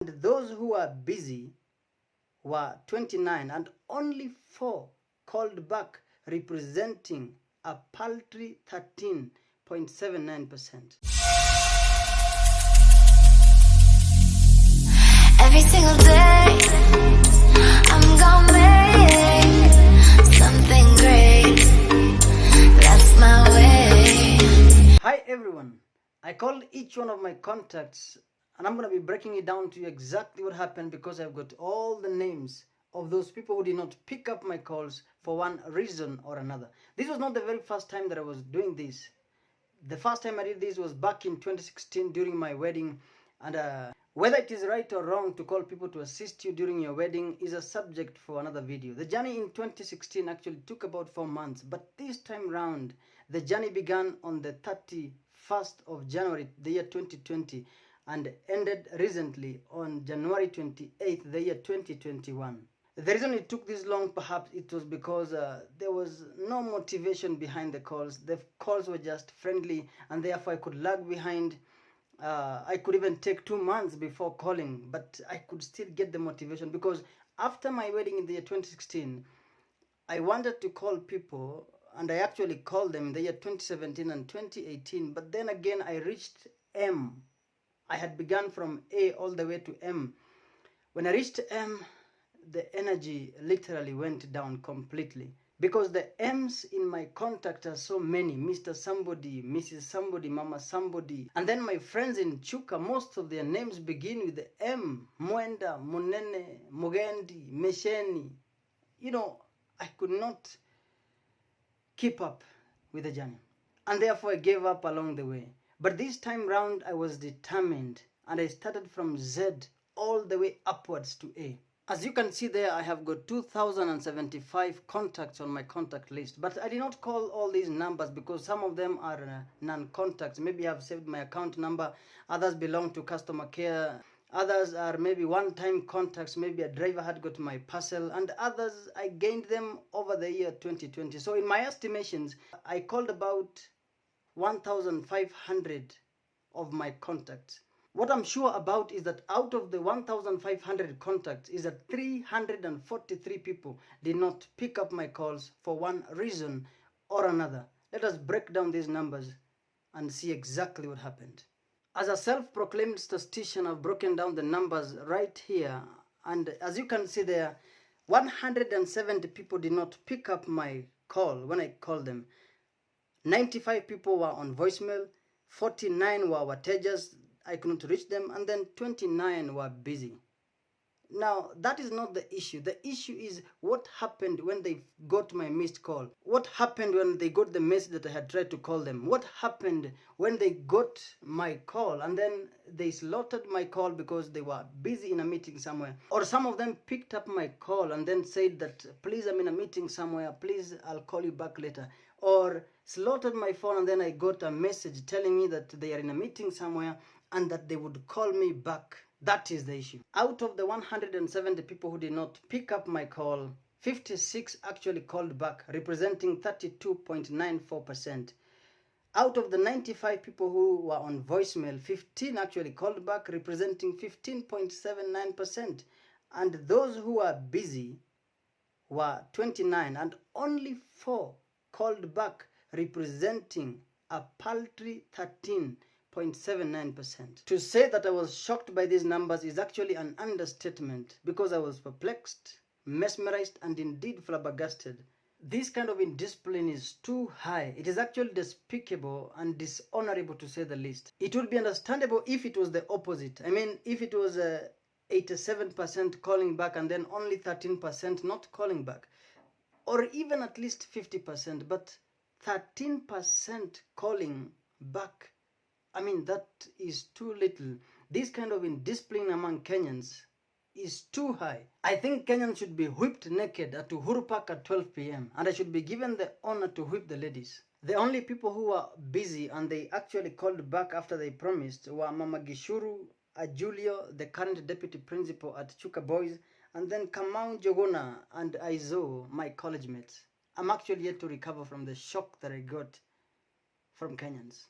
And those who are busy were 29 and only 4 called back, representing a paltry 13.79%. Every single day I'm gonna make something great. That's my way. Hi everyone, I called each one of my contacts and I'm going to be breaking it down to you exactly what happened, because I've got all the names of those people who did not pick up my calls for one reason or another. This was not the very first time that I was doing this. The first time I did this was back in 2016 during my wedding, and whether it is right or wrong to call people to assist you during your wedding is a subject for another video. The journey in 2016 actually took about 4 months, but this time round the journey began on the 31st of January the year 2020 and ended recently on January 28th the year 2021. The reason it took this long, perhaps it was because there was no motivation behind the calls. The calls were just friendly, and therefore I could lag behind. I could even take 2 months before calling, but I could still get the motivation, because after my wedding in the year 2016, I wanted to call people, and I actually called them in the year 2017 and 2018, but then again I reached M. I had begun from A all the way to M. When I reached M, the energy literally went down completely, because the M's in my contact are so many: Mr. Somebody, Mrs. Somebody, Mama Somebody. And then my friends in Chuka, most of their names begin with the M: Mwenda, Munene, Mugendi, Mesheni. You know, I could not keep up with the journey, and therefore I gave up along the way. But this time round I was determined, and I started from Z all the way upwards to A. As you can see there, I have got 2,075 contacts on my contact list, but I did not call all these numbers because some of them are non-contacts. Maybe I have saved my account number, others belong to customer care, others are maybe one-time contacts, maybe a driver had got my parcel, and others I gained them over the year 2020. So in my estimations, I called about 1,500 of my contacts. What I'm sure about is that out of the 1,500 contacts is that 343 people did not pick up my calls for one reason or another. Let us break down these numbers and see exactly what happened. As a self-proclaimed statistician, I've broken down the numbers right here, and as you can see there, 170 people did not pick up my call when I called them. 95 people were on voicemail, 49 were watajas, I couldn't reach them, and then 29 were busy. Now, that is not the issue. The issue is what happened when they got my missed call. What happened when they got the message that I had tried to call them? What happened when they got my call and then they slaughtered my call because they were busy in a meeting somewhere? Or some of them picked up my call and then said that, please, I'm in a meeting somewhere, please, I'll call you back later. Or slaughtered my phone and then I got a message telling me that they are in a meeting somewhere and that they would call me back. That is the issue. Out of the 170 people who did not pick up my call, 56 actually called back, representing 32.94%. Out of the 95 people who were on voicemail, 15 actually called back, representing 15.79%. And those who were busy were 29, and only 4 called back, representing a paltry 13.79%. To say that I was shocked by these numbers is actually an understatement, because I was perplexed, mesmerized, and indeed flabbergasted. This kind of indiscipline is too high. It is actually despicable and dishonorable, to say the least. It would be understandable if it was the opposite. I mean, if it was 87% calling back and then only 13% not calling back, or even at least 50%, but 13% calling back, I mean, that is too little. This kind of indiscipline among Kenyans is too high. I think Kenyans should be whipped naked at Uhuru Park at 12 p.m. and I should be given the honor to whip the ladies. The only people who were busy and they actually called back after they promised were Mama Gishuru, Julio, the current deputy principal at Chuka Boys, and then Kamau Jogona and Aizo, my college mates. I'm actually yet to recover from the shock that I got from Kenyans.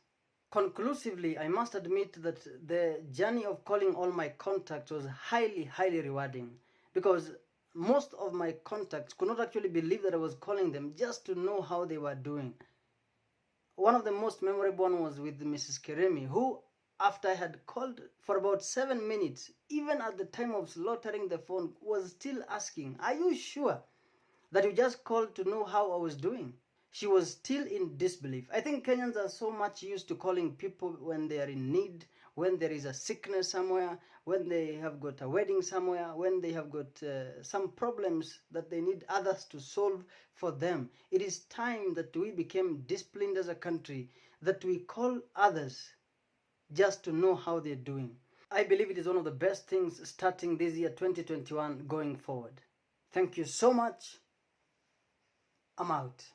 Conclusively, I must admit that the journey of calling all my contacts was highly, highly rewarding, because most of my contacts could not actually believe that I was calling them just to know how they were doing. One of the most memorable one was with Mrs. Keremi, who, after I had called for about 7 minutes, even at the time of slaughtering the phone, was still asking, "Are you sure that you just called to know how I was doing?" She was still in disbelief. I think Kenyans are so much used to calling people when they are in need, when there is a sickness somewhere, when they have got a wedding somewhere, when they have got some problems that they need others to solve for them. It is time that we became disciplined as a country, that we call others just to know how they're doing. I believe it is one of the best things starting this year 2021 going forward. Thank you so much. I'm out.